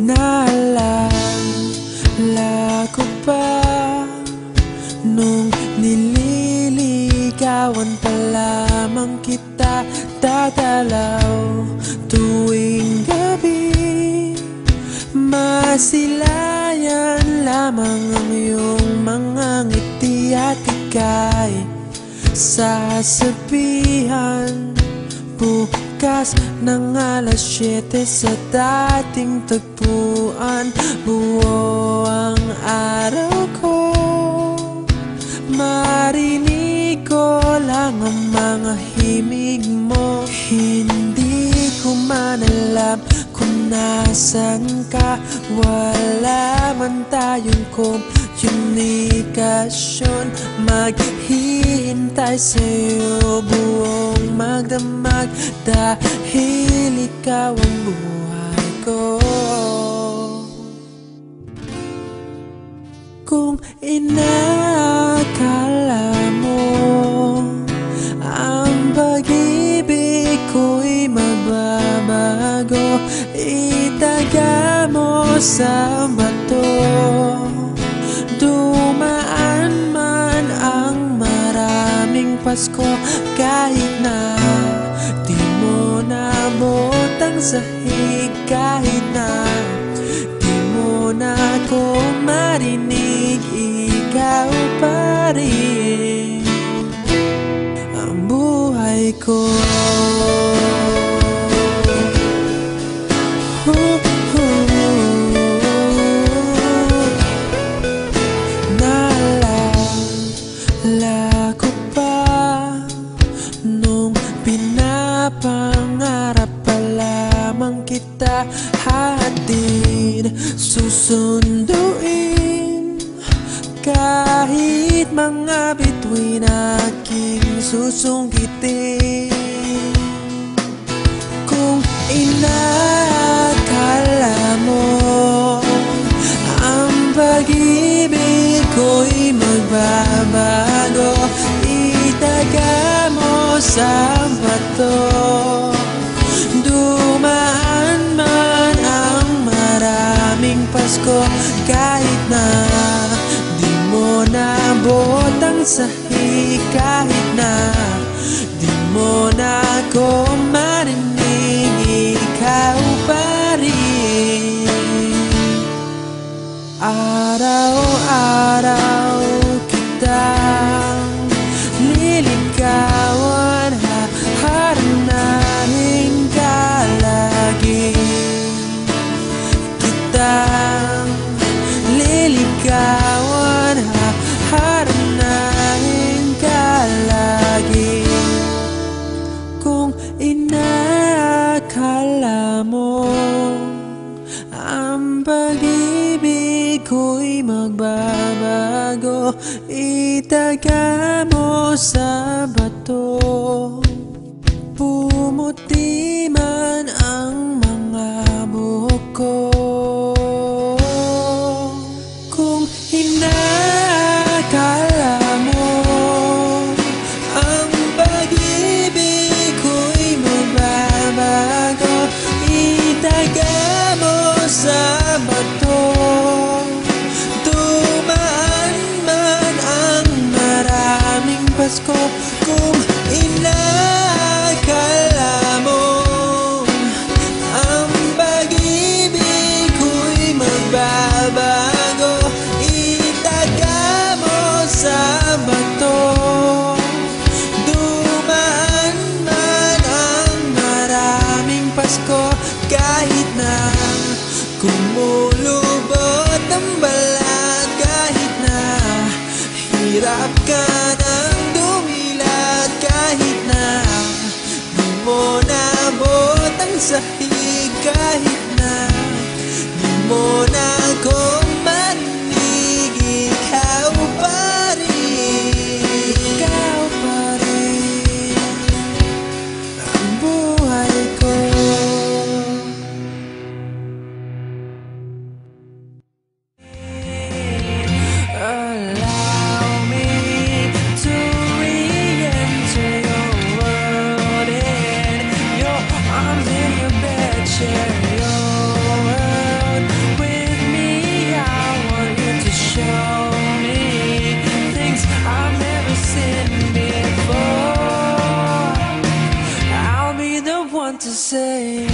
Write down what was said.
Naalala ko pa nung nililigawan pa lamang kita, dadalaw tuwing gabi. Masilayan lamang ang iyong mga ngiti at ika'y sasabihan bukas ng alas 7 sa dating tagpuan. Buo ang araw ko, marinig ko lang ang mga himig mo. Hindi ko man alam kung nasan ka, wala man tayong komunikasyon. Maghihintay sa'yo buong magdamag dahil ikaw ang buhay ko. Kung inakala mo ang pag-ibig ko'y mababago, itaga mo sa bato. Dumaan man ang maraming Pasko, kahit na di mo nabot ang sahig, kahit na di mo na ako marinig, ikaw pa rin ang buhay ko. Naalala ko pa nung pinapangarap pa lamang kita, hatid susunduin kahit mga bituin aking susungkitin. Kung inakala mo ang pag-ibig ko'y magbabago, itaga mo sa bato. Dumaan man ang maraming Pasko, kahit na di mo nabot ang sahig, kahit na di mo na ako marinig, ikaw pa rin. Araw-araw kitang liligawan, haharanahin ka lagi. Kitang liligawan, haharanahin ka lagi. Kung inakala mo ang pag-ibig ko'y magbabago, itaga mo sa bato. Pumuti man ang mga buhok ko. Kung inakala mo ang pag-ibig ko'y magbabago, itaga mo sa bato. Dumaan man ang maraming Pasko, kung inakala mo ang pag-ibig ko'y magbabago, itaga mo sa bato. Dumaan man ang maraming Pasko, kahit na kumulubot ang balat, kahit na hirap ka ng dumilat, kahit na di mo nabot ang sahig, kahit na di mo na ako marinig, ikaw pa rin, ikaw pa rin ang buhay ko. Allow me to re-enter your world, in your arms, in your bed, share your world. say